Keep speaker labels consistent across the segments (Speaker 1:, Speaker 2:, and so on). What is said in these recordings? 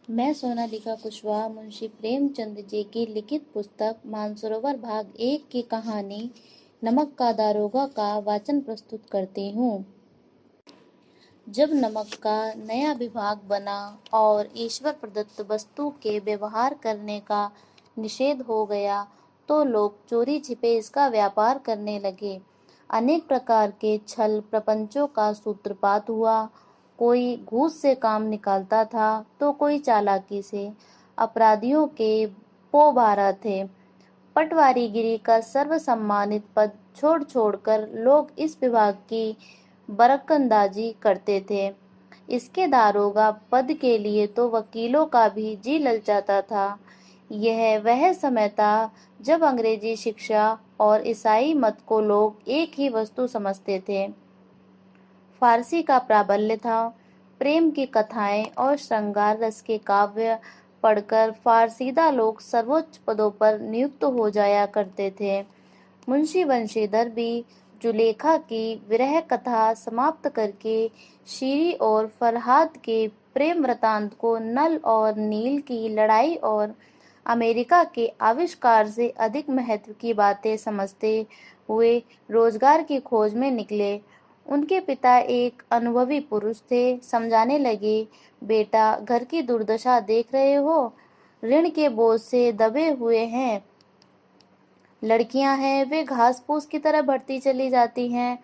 Speaker 1: मैं सोनालिका कुशवाहा मुंशी प्रेमचंद जी की लिखित पुस्तक मानसरोवर भाग 1 की कहानी नमक का दारोगा का वाचन प्रस्तुत करती हूँ। जब नमक का नया विभाग बना और ईश्वर प्रदत्त वस्तु के व्यवहार करने का निषेध हो गया, तो लोग चोरी छिपे इसका व्यापार करने लगे। अनेक प्रकार के छल प्रपंचों का सूत्रपात हुआ। कोई घूस से काम निकालता था तो कोई चालाकी से। अपराधियों के पोबारा थे। पटवारीगिरी का सर्वसम्मानित पद छोड़ छोड़कर लोग इस विभाग की बरकंदाजी करते थे। इसके दारोगा पद के लिए तो वकीलों का भी जी ललचाता था। यह वह समय था जब अंग्रेजी शिक्षा और ईसाई मत को लोग एक ही वस्तु समझते थे। फारसी का प्राबल्य था। प्रेम की कथाएं और श्रृंगार रस के काव्य पढ़कर फारसीदा लोग सर्वोच्च पदों पर नियुक्त हो जाया करते थे। मुंशी बंशीधर भी जुलेखा की विरह कथा समाप्त करके शीरी और फरहाद के प्रेम वृतांत को नल और नील की लड़ाई और अमेरिका के आविष्कार से अधिक महत्व की बातें समझते हुए रोजगार की खोज में निकले। उनके पिता एक अनुभवी पुरुष थे। समझाने लगे, बेटा घर की दुर्दशा देख रहे हो, ऋण के बोझ से दबे हुए हैं। लड़कियां हैं, वे घास फूस की तरह बढ़ती चली जाती हैं।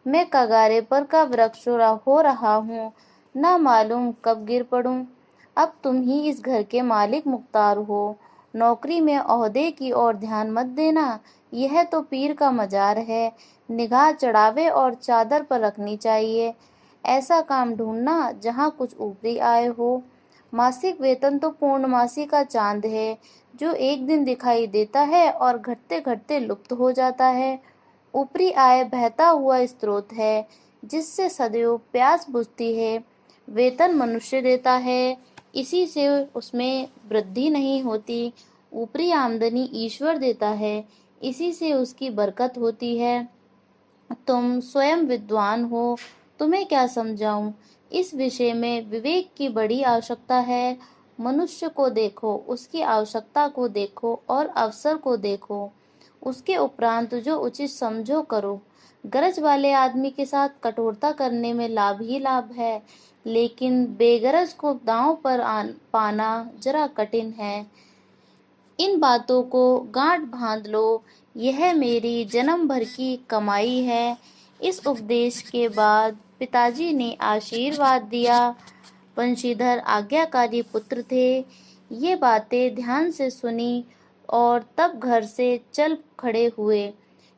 Speaker 1: मैं कगारे पर कब वृक्ष हो रहा हूँ, ना मालूम कब गिर पड़ूं। अब तुम ही इस घर के मालिक मुख्तार हो। नौकरी में ओहदे की ओर ध्यान मत देना, यह तो पीर का मजार है। निगाह चढ़ावे और चादर पर रखनी चाहिए। ऐसा काम ढूंढना जहाँ कुछ ऊपरी आय हो। मासिक वेतन तो पूर्णमासी का चांद है, जो एक दिन दिखाई देता है और घटते घटते लुप्त हो जाता है। ऊपरी आय बहता हुआ स्रोत है, जिससे सदैव प्यास बुझती है। वेतन मनुष्य देता है, इसी से उसमें वृद्धि नहीं होती। ऊपरी आमदनी ईश्वर देता है, इसी से उसकी बरकत होती है। तुम स्वयं विद्वान हो, तुम्हें क्या समझाऊं। इस विषय में विवेक की बड़ी आवश्यकता है। मनुष्य को देखो, उसकी आवश्यकता को देखो और अवसर को देखो। उसके उपरांत जो उचित समझो करो। गरज वाले आदमी के साथ कठोरता करने में लाभ ही लाभ है, लेकिन बेगरज को दांव पर पाना जरा कठिन है। इन बातों को गांठ बांध लो, यह मेरी जन्म भर की कमाई है। इस उपदेश के बाद पिताजी ने आशीर्वाद दिया। बंशीधर आज्ञाकारी पुत्र थे। ये बातें ध्यान से सुनी और तब घर से चल खड़े हुए।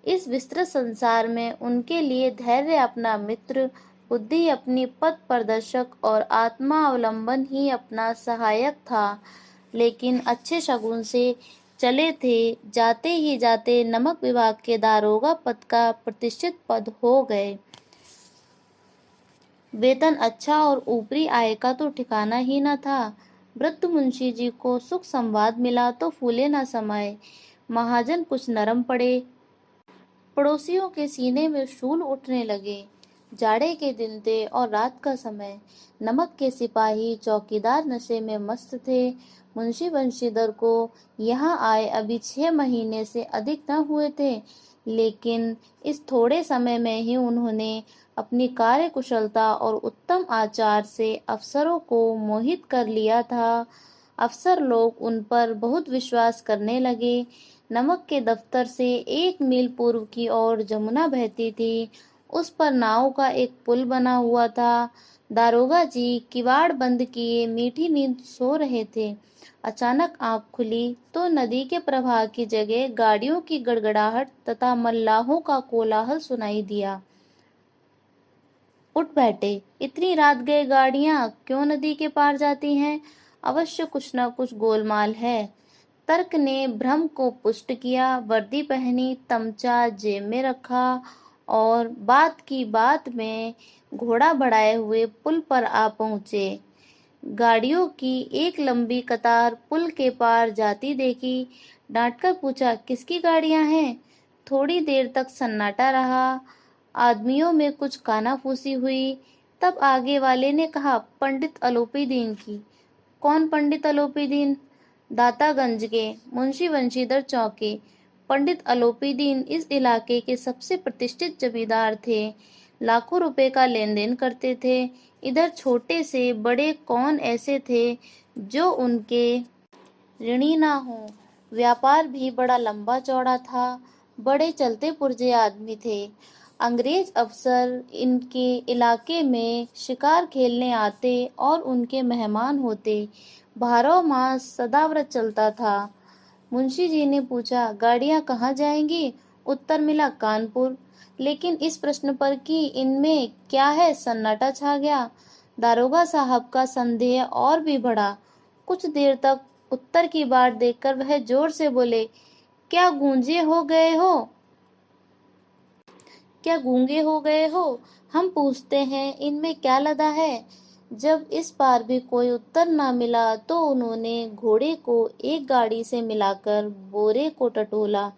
Speaker 1: इस विस्तृत संसार में उनके लिए धैर्य अपना मित्र, बुद्धि अपनी पथ प्रदर्शक और आत्मावलंबन ही अपना सहायक था। लेकिन अच्छे शगुन से चले थे। जाते ही जाते नमक विभाग के दारोगा पद का प्रतिष्ठित पद हो गए। वेतन अच्छा और ऊपरी आय का तो ठिकाना ही न था। वृद्ध मुंशी जी को सुख संवाद मिला तो फूले न समाये। महाजन कुछ नरम पड़े। पड़ोसियों के सीने में शूल उठने लगे। जाड़े के दिन थे और रात का समय। नमक के सिपाही चौकीदार नशे में मस्त थे। मुंशी बंशीधर को यहाँ आए अभी 6 महीने से अधिक न हुए थे, लेकिन इस थोड़े समय में ही उन्होंने अपनी कार्य कुशलता और उत्तम आचार से अफसरों को मोहित कर लिया था। अफसर लोग उन पर बहुत विश्वास करने लगे। नमक के दफ्तर से 1 मील पूर्व की ओर जमुना बहती थी। उस पर नाव का एक पुल बना हुआ था। दारोगा जी किवाड़ बंद किए मीठी नींद सो रहे थे। अचानक आंख खुली तो नदी के प्रवाह की जगह गाड़ियों की गड़गड़ाहट तथा मल्लाहों का कोलाहल सुनाई दिया। उठ बैठे। इतनी रात गए गाड़ियां क्यों नदी के पार जाती हैं? अवश्य कुछ न कुछ गोलमाल है। तर्क ने भ्रम को पुष्ट किया। वर्दी पहनी, तमचा जेब में रखा और बात की बात में घोड़ा बढ़ाए हुए पुल पर आ पहुंचे। गाड़ियों की एक लंबी कतार पुल के पार जाती देखी। डांटकर पूछा, किसकी गाड़ियां हैं? थोड़ी देर तक सन्नाटा रहा। आदमियों में कुछ कानाफूसी हुई। तब आगे वाले ने कहा, पंडित अलोपी दीन की। कौन पंडित अलोपीदीन? दातागंज के मुंशी वंशीधर चौके। पंडित अलोपीदीन इस इलाके के सबसे प्रतिष्ठित जमींदार थे। लाखों रुपए का लेन देन करते थे। इधर छोटे से बड़े कौन ऐसे थे जो उनके ऋणी ना हो। व्यापार भी बड़ा लंबा चौड़ा था। बड़े चलते पुर्जे आदमी थे। अंग्रेज अफसर इनके इलाके में शिकार खेलने आते और उनके मेहमान होते। 12 मास सदाव्रत चलता था। मुंशी जी ने पूछा, गाड़ियां कहाँ जाएंगी? उत्तर मिला, कानपुर। लेकिन इस प्रश्न पर कि इनमें क्या है, सन्नाटा छा गया। दारोगा साहब का संदेह और भी बढ़ा। कुछ देर तक उत्तर की बाट देखकर वह जोर से बोले, क्या गूंजे हो गए हो? क्या गूंगे हो गए हो? हम पूछते हैं इनमें क्या लदा है? जब इस बार भी कोई उत्तर न मिला तो उन्होंने घोड़े को एक गाड़ी से मिलाकर बोरे को टटोला।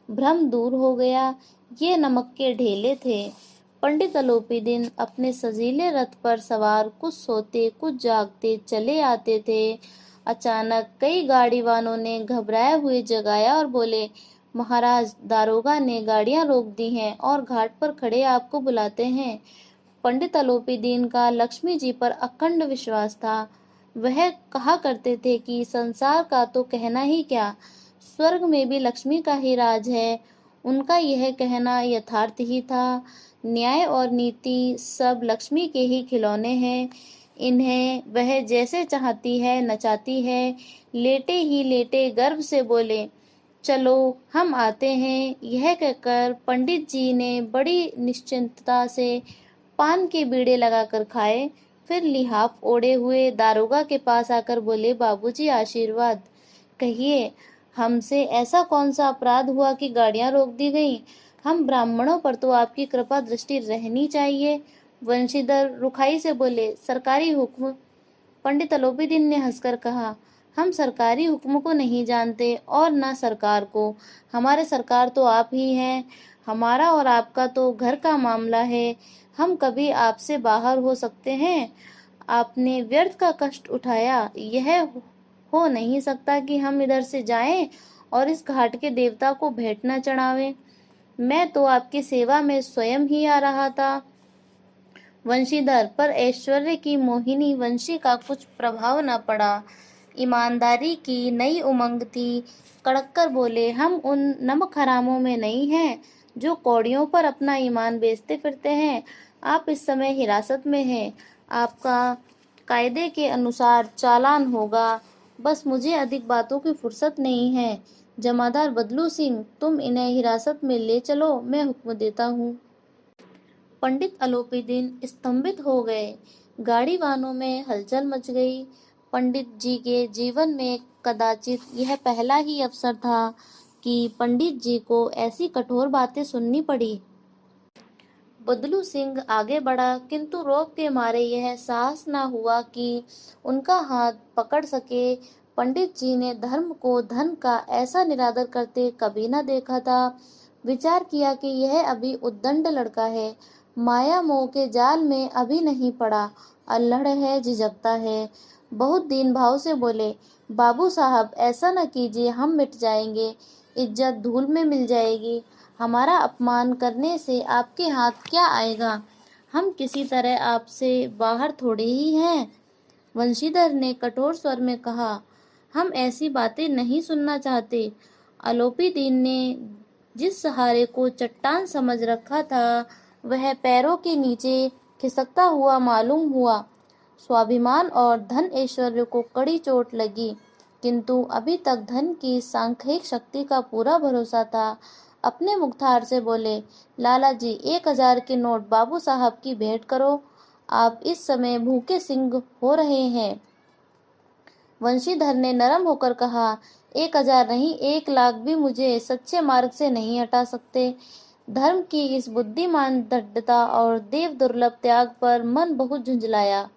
Speaker 1: भ्रम दूर हो गया। ये नमक के ढेले थे। पंडित अलोपीदीन अपने सजीले रथ पर सवार कुछ सोते कुछ जागते चले आते थे। अचानक कई गाड़ी वालों ने घबराए हुए जगाया और बोले, महाराज, दारोगा ने गाड़ियां रोक दी हैं और घाट पर खड़े आपको बुलाते हैं। पंडित अलोपीदीन का लक्ष्मी जी पर अखंड विश्वास था। वह कहा करते थे कि संसार का तो कहना ही क्या, स्वर्ग में भी लक्ष्मी का ही राज है। उनका यह कहना यथार्थ ही था। न्याय और नीति सब लक्ष्मी के ही खिलौने हैं। इन्हें वह जैसे चाहती है नचाती है। लेटे ही लेटे गर्व से बोले, चलो हम आते हैं। यह कहकर पंडित जी ने बड़ी निश्चिंतता से पान के बीड़े लगाकर खाए। फिर लिहाफ ओढ़े हुए दारोगा के पास आकर बोले, बाबूजी आशीर्वाद। कहिए, हमसे ऐसा कौन सा अपराध हुआ कि गाड़ियां रोक दी गईं? हम ब्राह्मणों पर तो आपकी कृपा दृष्टि रहनी चाहिए। वंशीधर रुखाई से बोले, सरकारी हुक्म। पंडित अलोपीदीन ने हंसकर कहा, हम सरकारी हुक्म को नहीं जानते और न सरकार को। हमारे सरकार तो आप ही हैं। हमारा और आपका तो घर का मामला है। हम कभी आपसे बाहर हो सकते हैं? आपने व्यर्थ का कष्ट उठाया। यह हो नहीं सकता कि हम इधर से जाएं और इस घाट के देवता को भेंट न चढ़ावें। मैं तो आपकी सेवा में स्वयं ही आ रहा था। वंशीधर पर ऐश्वर्य की मोहिनी वंशी का कुछ प्रभाव न पड़ा। ईमानदारी की नई उमंग थी। कड़क कर बोले, हम उन नमक हरामों में नहीं हैं जो कौड़ियों पर अपना ईमान बेचते फिरते हैं। आप इस समय हिरासत में हैं। आपका कायदे के अनुसार चालान होगा। बस मुझे अधिक बातों की फुर्सत नहीं है। जमादार बदलू सिंह, तुम इन्हें हिरासत में ले चलो, मैं हुक्म देता हूँ। पंडित अलोपीदीन स्तंभित हो गए। गाड़ी वानों में हलचल मच गई। पंडित जी के जीवन में कदाचित यह पहला ही अवसर था कि पंडित जी को ऐसी कठोर बातें सुननी पड़ी। बदलू सिंह आगे बढ़ा, किंतु रोब के मारे यह साहस न हुआ कि उनका हाथ पकड़ सके। पंडित जी ने धर्म को धन का ऐसा निरादर करते कभी न देखा था। विचार किया कि यह अभी उद्दंड लड़का है, माया मोह के जाल में अभी नहीं पड़ा, अल्हड़ है, झिझकता है। बहुत दीन भाव से बोले, बाबू साहब, ऐसा न कीजिए, हम मिट जाएंगे, इज्जत धूल में मिल जाएगी। हमारा अपमान करने से आपके हाथ क्या आएगा? हम किसी तरह आपसे बाहर थोड़े ही हैं। वंशीधर ने कठोर स्वर में कहा, हम ऐसी बातें नहीं सुनना चाहते। अलोपीदीन ने जिस सहारे को चट्टान समझ रखा था वह पैरों के नीचे खिसकता हुआ मालूम हुआ। स्वाभिमान और धन ऐश्वर्य को कड़ी चोट लगी, किंतु अभी तक धन की सांख्यिक शक्ति का पूरा भरोसा था। अपने मुख्तार से बोले, लाला जी, 1000 के नोट बाबू साहब की भेंट करो। आप इस समय भूखे सिंह हो रहे हैं। वंशीधर ने नरम होकर कहा, 1000 नहीं, 1,00,000 भी मुझे सच्चे मार्ग से नहीं हटा सकते। धर्म की इस बुद्धिमान दृढ़ता और देव दुर्लभ त्याग पर मन बहुत झुंझलाया।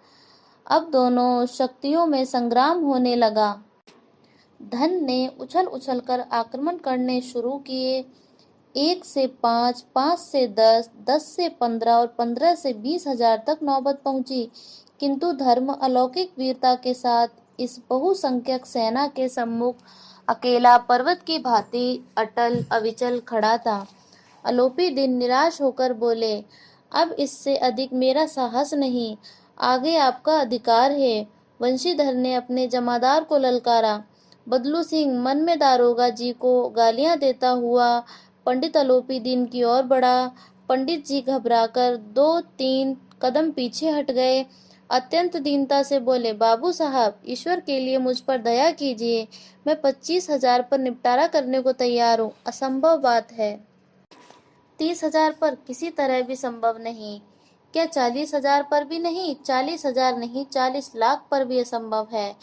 Speaker 1: अब दोनों शक्तियों में संग्राम होने लगा। धन ने उछल उछल कर आक्रमण करने शुरू किए। 1 से 5, 5 से 10, 10 से 15 और 15 से 20 हजार तक नौबत पहुंची, किंतु धर्म अलौकिक वीरता के साथ इस बहुसंख्यक सेना के सम्मुख अकेला पर्वत की भांति अटल अविचल खड़ा था। अलोपी दिन निराश होकर बोले, अब इससे अधिक मेरा साहस नहीं, आगे आपका अधिकार है। वंशीधर ने अपने जमादार को ललकारा। बदलू सिंह मन में दारोगा जी को गालियां देता हुआ पंडित अलोपी दिन की ओर बढ़ा। पंडित जी घबराकर 2-3 कदम पीछे हट गए। अत्यंत दीनता से बोले, बाबू साहब, ईश्वर के लिए मुझ पर दया कीजिए। मैं 25,000 पर निपटारा करने को तैयार हूँ। असंभव बात है। 30,000 पर किसी तरह भी संभव नहीं। क्या 40,000 पर भी नहीं? 40,000 नहीं, 40 लाख पर भी असंभव है।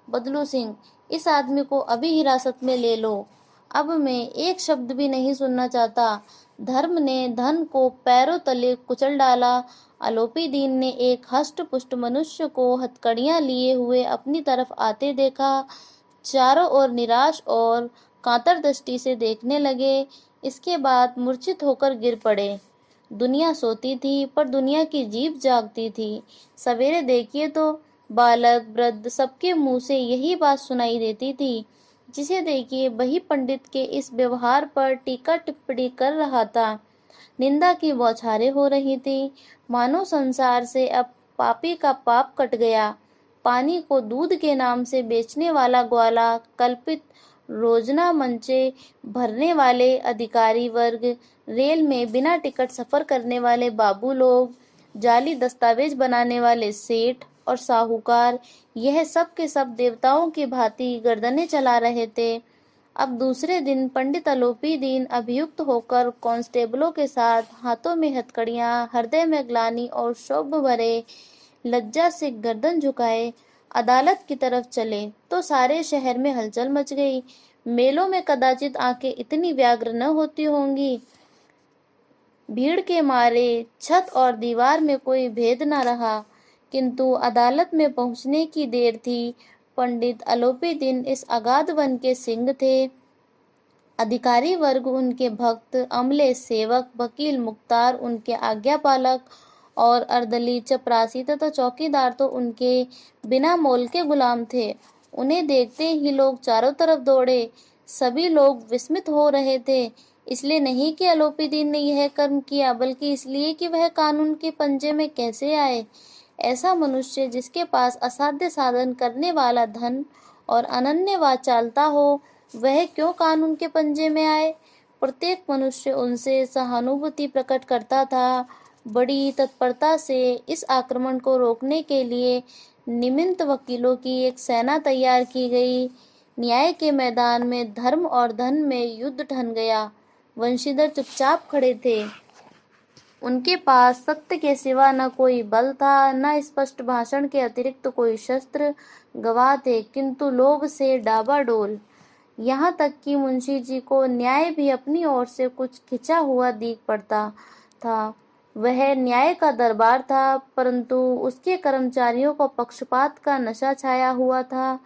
Speaker 1: बदलू सिंह, इस आदमी को अभी हिरासत में ले लो। अब मैं एक शब्द भी नहीं सुनना चाहता। धर्म ने धन को पैरों तले कुचल डाला। आलोपी दीन ने एक हष्ट पुष्ट मनुष्य को हथकड़ियां लिए हुए अपनी तरफ आते देखा। चारों ओर निराश और कातर दृष्टि से देखने लगे। इसके बाद मूर्छित होकर गिर पड़े। दुनिया सोती थी पर दुनिया की जीभ जागती थी। सवेरे देखिए तो बालक वृद्ध सबके मुंह से यही बात सुनाई देती थी। जिसे देखिए वही पंडित के इस व्यवहार पर टीका टिप्पणी कर रहा था। निंदा की बौछारें हो रही थी। मानो संसार से अब पापी का पाप कट गया। पानी को दूध के नाम से बेचने वाला ग्वाला, कल्पित रोजना मंचे भरने वाले अधिकारी वर्ग, रेल में बिना टिकट सफर करने वाले बाबू लोग, जाली दस्तावेज बनाने वाले सेठ और साहूकार, यह सब के सब देवताओं की भांति गर्दनें चला रहे थे। अब दूसरे दिन पंडित अलोपी दीन अभियुक्त होकर कांस्टेबलों के साथ, हाथों में हथकड़ियां, हृदय में ग्लानि और क्षोभ भरे लज्जा से गर्दन झुकाए अदालत की तरफ चले तो सारे शहर में हलचल मच गई। मेलों में कदाचित आंखें इतनी व्याग्र न होती होंगी। भीड़ के मारे छत और दीवार में कोई भेद न रहा। किंतु अदालत में पहुंचने की देर थी। पंडित अलोपी दीन इस अगाध वन के सिंह थे। अधिकारी वर्ग उनके भक्त, अमले सेवक, वकील मुख्तार उनके आज्ञापालक और अर्दली चपरासी तथा चौकीदार तो उनके बिना मोल के गुलाम थे। उन्हें देखते ही लोग चारों तरफ दौड़े। सभी लोग विस्मित हो रहे थे, इसलिए नहीं कि अलोपी दीन ने यह कर्म किया, बल्कि इसलिए कि वह कानून के पंजे में कैसे आए। ऐसा मनुष्य जिसके पास असाध्य साधन करने वाला धन और अनन्य वाचालता हो, वह क्यों कानून के पंजे में आए। प्रत्येक मनुष्य उनसे सहानुभूति प्रकट करता था। बड़ी तत्परता से इस आक्रमण को रोकने के लिए निमित्त वकीलों की एक सेना तैयार की गई। न्याय के मैदान में धर्म और धन में युद्ध ठन गया। वंशीधर चुपचाप खड़े थे। उनके पास सत्य के सिवा न कोई बल था, न स्पष्ट भाषण के अतिरिक्त कोई शस्त्र। गवाह थे, किंतु लोभ से डाबाडोल। यहाँ तक कि मुंशी जी को न्याय भी अपनी ओर से कुछ खिंचा हुआ दिख पड़ता था। वह न्याय का दरबार था, परंतु उसके कर्मचारियों को पक्षपात का नशा छाया हुआ था।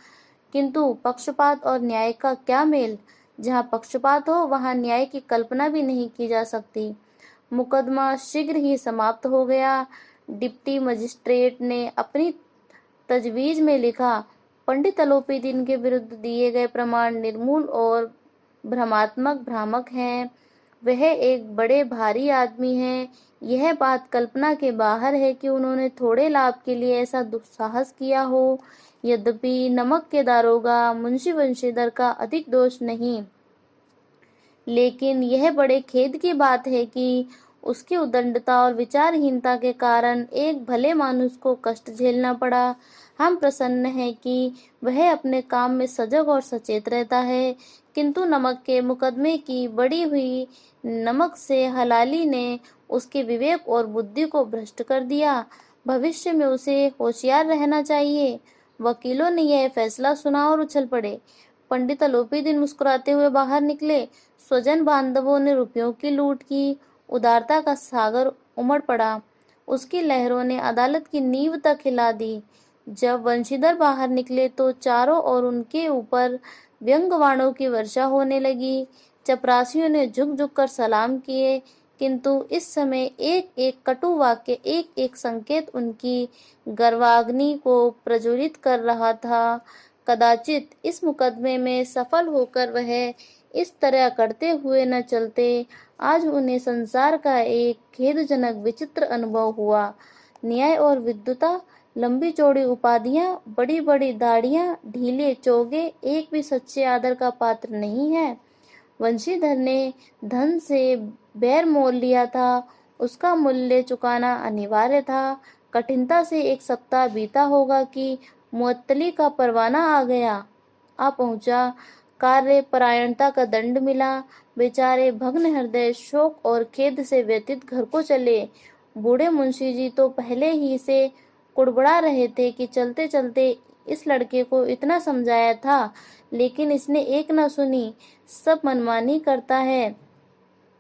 Speaker 1: किंतु पक्षपात और न्याय का क्या मेल। जहाँ पक्षपात हो वहाँ न्याय की कल्पना भी नहीं की जा सकती। मुकदमा शीघ्र ही समाप्त हो गया। डिप्टी मजिस्ट्रेट ने अपनी तजवीज में लिखा, पंडित अलोपी दीन के विरुद्ध दिए गए प्रमाण निर्मूल और भ्रामक हैं। वह एक बड़े भारी आदमी हैं। यह बात कल्पना के बाहर है कि उन्होंने थोड़े लाभ के लिए ऐसा दुस्साहस किया हो। यद्यपि नमक के दारोगा मुंशी वंशीधर का अधिक दोष नहीं, लेकिन यह बड़े खेद की बात है कि उसकी उद्दंडता और विचारहीनता के कारण एक भले मानुष को कष्ट झेलना पड़ा। हम प्रसन्न हैं कि वह अपने काम में सजग और सचेत रहता है, किंतु नमक के मुकदमे की बढ़ी हुई नमक से हलाली ने उसके विवेक और बुद्धि को भ्रष्ट कर दिया। भविष्य में उसे होशियार रहना चाहिए। वकीलों ने यह फैसला सुना और उछल पड़े। पंडित अलोपी दीन मुस्कुराते हुए बाहर निकले। स्वजन बांधवों ने रुपयों की लूट की। उदारता का सागर उमड़ पड़ा। उसकी लहरों ने अदालत की नींव तक हिला दी। जब वंशीधर बाहर निकले तो चारों ओर उनके ऊपर व्यंग्यबाणों की वर्षा होने लगी। चपरासियों ने झुक झुक कर सलाम किए। किंतु इस समय एक एक कटु वाक्य, एक एक संकेत उनकी गर्वाग्नि को प्रज्वलित कर रहा था। कदाचित इस मुकदमे में सफल होकर वह इस तरह करते हुए न चलते। आज उन्हें संसार का एक खेदजनक विचित्र अनुभव हुआ। न्याय और विद्वता, लंबी चौड़ी उपाधियां, बड़ी बड़ी दाढ़ियां, ढीले चोगे, एक भी सच्चे आदर का पात्र नहीं है। वंशीधर ने धन से बैर मोल लिया था, उसका मूल्य चुकाना अनिवार्य था। कठिनता से 1 सप्ताह बीता होगा कि मुअत्तली का परवाना आ पहुंचा। कार्य परायणता का दंड मिला। बेचारे भग्न हृदय, शोक और खेद से व्यथित घर को चले। बूढ़े मुंशी जी तो पहले ही से कुड़बड़ा रहे थे कि चलते चलते इस लड़के को इतना समझाया था, लेकिन इसने एक न सुनी, सब मनमानी करता है।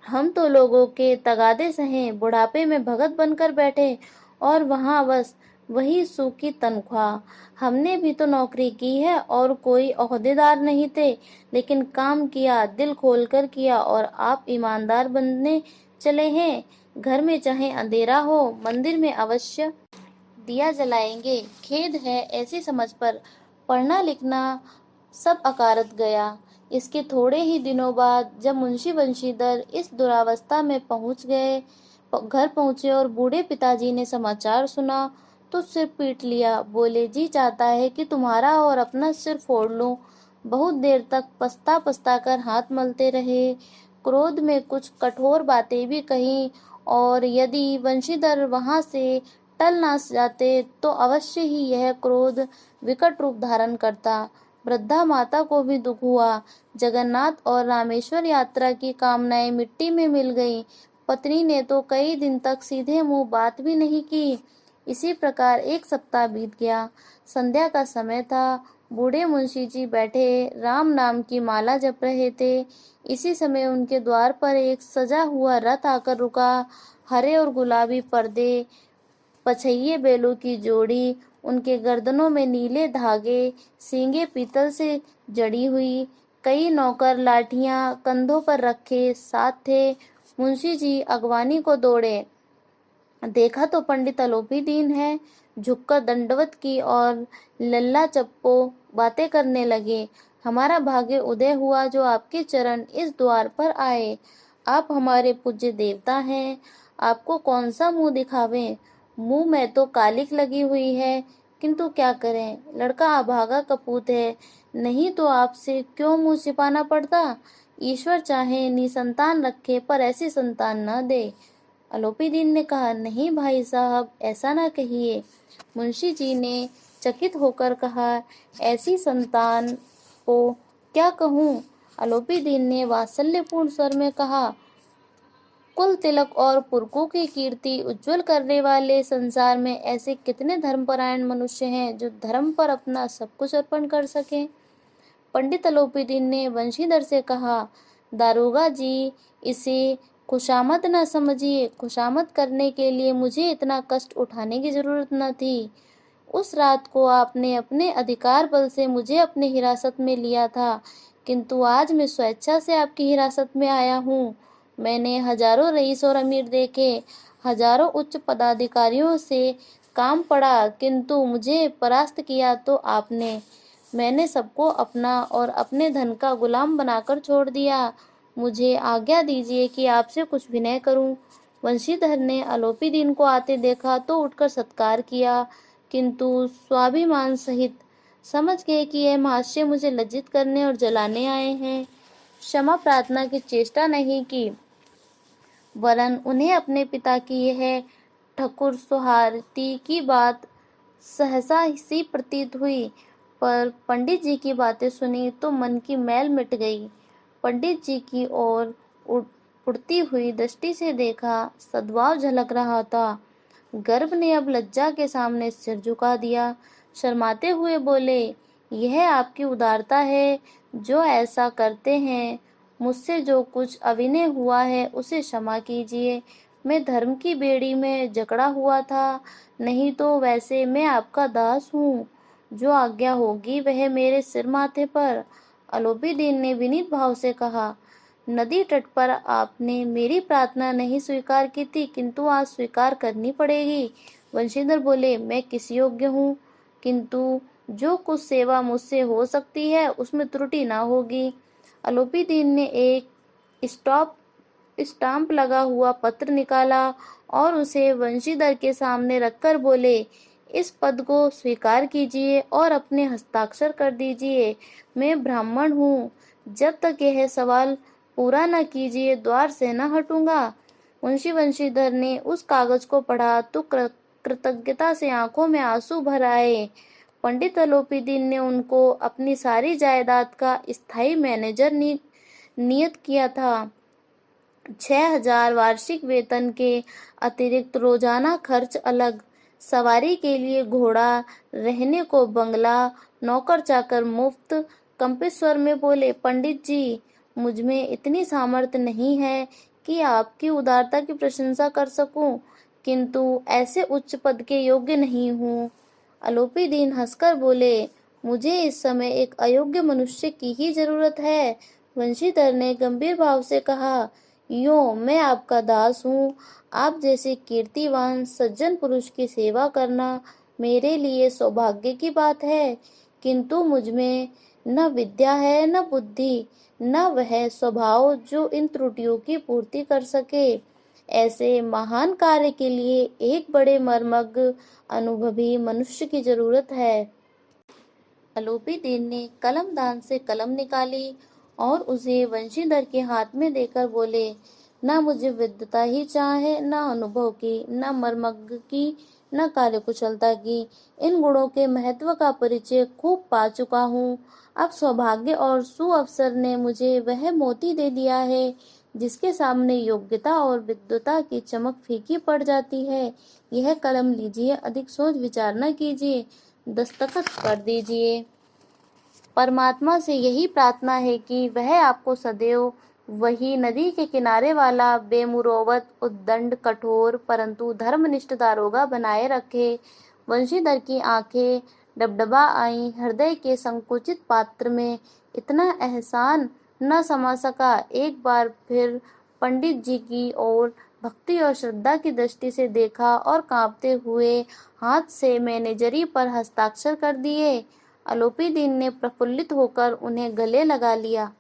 Speaker 1: हम तो लोगों के तगादे सहे, बुढ़ापे में भगत बनकर बैठे और वहाँ बस वही सूखी तनख्वाह। हमने भी तो नौकरी की है और कोई ओहदेदार नहीं थे, लेकिन काम किया, दिल खोलकर किया, और आप ईमानदार बनने चले हैं। घर में चाहे अंधेरा हो, मंदिर में अवश्य दिया जलाएंगे। खेद है ऐसी समझ पर पढ़ना लिखना सब अकारत गया। इसके थोड़े ही दिनों बाद जब मुंशी बंशीधर इस दुरावस्था में घर पहुंचे और बूढ़े पिताजी ने समाचार सुना तो सिर पीट लिया। बोले, जी चाहता है कि तुम्हारा और अपना सिर फोड़ लूं। बहुत देर तक पछता पछता कर हाथ मलते रहे। क्रोध में कुछ कठोर बातें भी कही, और यदि वंशीधर वहां से टल ना जाते तो अवश्य ही यह क्रोध विकट रूप धारण करता। वृद्धा माता को भी दुख हुआ। जगन्नाथ और रामेश्वर यात्रा की कामनाएं मिट्टी में मिल गईं। पत्नी ने तो कई दिन तक सीधे मुंह बात भी नहीं की। इसी प्रकार 1 सप्ताह बीत गया। संध्या का समय था। बूढ़े मुंशी जी बैठे राम नाम की माला जप रहे थे। इसी समय उनके द्वार पर एक सजा हुआ रथ आकर रुका। हरे और गुलाबी पर्दे, पछइये बैलों की जोड़ी, उनके गर्दनों में नीले धागे, सींगे पीतल से जड़ी हुई, कई नौकर लाठियां कंधों पर रखे साथ थे। मुंशी जी अगवानी को दौड़े। देखा तो पंडित अलोपीदीन है। झुककर दंडवत की और लल्ला चप्पो बातें करने लगे। हमारा भाग्य उदय हुआ जो आपके चरण इस द्वार पर आए। आप हमारे पूज्य देवता हैं, आपको कौन सा मुंह दिखावें। मुंह में तो कालिक लगी हुई है, किंतु क्या करें, लड़का अभागा कपूत है। नहीं तो आपसे क्यों मुंह छिपाना पड़ता। ईश्वर चाहे निसंतान रखे, पर ऐसी संतान न दे। अलोपीदीन ने कहा, नहीं भाई साहब, ऐसा ना कहिए। मुंशी जी ने चकित होकर कहा, ऐसी संतान को क्या कहूँ। अलोपीदीन ने वात्सल्यपूर्ण स्वर में कहा, कुल तिलक और पुरखों की कीर्ति उज्जवल करने वाले संसार में ऐसे कितने धर्मपरायण मनुष्य हैं जो धर्म पर अपना सब कुछ अर्पण कर सकें। पंडित अलोपीदीन ने वंशीधर से कहा, दारोगा जी, इसे खुशामद न समझिए। खुशामद करने के लिए मुझे इतना कष्ट उठाने की जरूरत न थी। उस रात को आपने अपने अधिकार बल से मुझे अपने हिरासत में लिया था, किंतु आज मैं स्वेच्छा से आपकी हिरासत में आया हूँ। मैंने हजारों रईस और अमीर देखे, हजारों उच्च पदाधिकारियों से काम पड़ा, किंतु मुझे परास्त किया तो आपने। मैंने सबको अपना और अपने धन का गुलाम बनाकर छोड़ दिया। मुझे आज्ञा दीजिए कि आपसे कुछ विनय करूं। वंशीधर ने अलोपीदीन को आते देखा तो उठकर सत्कार किया, किंतु स्वाभिमान सहित समझ गए कि यह महाशय मुझे लज्जित करने और जलाने आए हैं। क्षमा प्रार्थना की चेष्टा नहीं की, वरन उन्हें अपने पिता की यह ठकुर सुहारती की बात सहसा सी प्रतीत हुई। पर पंडित जी की बातें सुनी तो मन की मैल मिट गई। पंडित जी की ओर उड़ती हुई दृष्टि से देखा, सद्भाव झलक रहा था। गर्भ ने अब लज्जा के सामने सिर झुका दिया। शर्माते हुए बोले, यह आपकी उदारता है जो ऐसा करते हैं। मुझसे जो कुछ अविनय हुआ है उसे क्षमा कीजिए। मैं धर्म की बेड़ी में जकड़ा हुआ था, नहीं तो वैसे मैं आपका दास हूँ। जो आज्ञा होगी वह मेरे सिर माथे पर। अलोपीदीन ने विनीत भाव से कहा, नदी तट पर आपने मेरी प्रार्थना नहीं स्वीकार की थी, किंतु आज स्वीकार करनी पड़ेगी। वंशीधर बोले, मैं किस योग्य हूँ, किंतु जो कुछ सेवा मुझसे हो सकती है उसमें त्रुटि ना होगी। अलोपीदीन ने एक स्टाम्प लगा हुआ पत्र निकाला और उसे वंशीधर के सामने रखकर बोले, इस पद को स्वीकार कीजिए और अपने हस्ताक्षर कर दीजिए। मैं ब्राह्मण हूँ, जब तक यह सवाल पूरा न कीजिए द्वार से न हटूंगा। वंशीधर ने उस कागज को पढ़ा तो कृतज्ञता से आंखों में आंसू भर आए। पंडित अलोपीदीन ने उनको अपनी सारी जायदाद का स्थायी मैनेजर नियत किया था। 6,000 वार्षिक वेतन के अतिरिक्त रोजाना खर्च अलग, सवारी के लिए घोड़ा, रहने को बंगला, नौकर चाकर मुफ्त। कंपित स्वर में बोले, पंडित जी, मुझ में इतनी सामर्थ्य नहीं है कि आपकी उदारता की प्रशंसा कर सकूं, किंतु ऐसे उच्च पद के योग्य नहीं हूँ। अलोपीदीन हंसकर बोले, मुझे इस समय एक अयोग्य मनुष्य की ही जरूरत है। वंशीधर ने गंभीर भाव से कहा, यूं मैं आपका दास हूँ। आप जैसे कीर्तिवान सज्जन पुरुष की सेवा करना मेरे लिए सौभाग्य की बात है, किंतु मुझ में न विद्या है न बुद्धि, न वह स्वभाव जो इन त्रुटियों की पूर्ति कर सके। ऐसे महान कार्य के लिए एक बड़े मर्मज्ञ अनुभवी मनुष्य की जरूरत है। अलोपीदीन ने कलमदान से कलम निकाली और उसे वंशीधर के हाथ में देकर बोले, न मुझे विद्वता ही चाहे, न अनुभव की, न मर्मज्ञ की, न कार्यकुशलता की। इन गुणों के महत्व का परिचय खूब पा चुका हूँ। अब सौभाग्य और सुअवसर ने मुझे वह मोती दे दिया है जिसके सामने योग्यता और विद्वता की चमक फीकी पड़ जाती है। यह कलम लीजिए, अधिक सोच विचार न कीजिए, दस्तखत कर दीजिए। परमात्मा से यही प्रार्थना है कि वह आपको सदैव वही नदी के किनारे वाला बेमुरौवत, उद्दंड, कठोर परंतु धर्मनिष्ठ दारोगा बनाए रखे। वंशीधर की आंखें डबडबा आईं। हृदय के संकुचित पात्र में इतना एहसान न समा सका। एक बार फिर पंडित जी की ओर भक्ति और श्रद्धा की दृष्टि से देखा और कांपते हुए हाथ से मैनेजरी पर हस्ताक्षर कर दिए। अलोपीदीन ने प्रफुल्लित होकर उन्हें गले लगा लिया।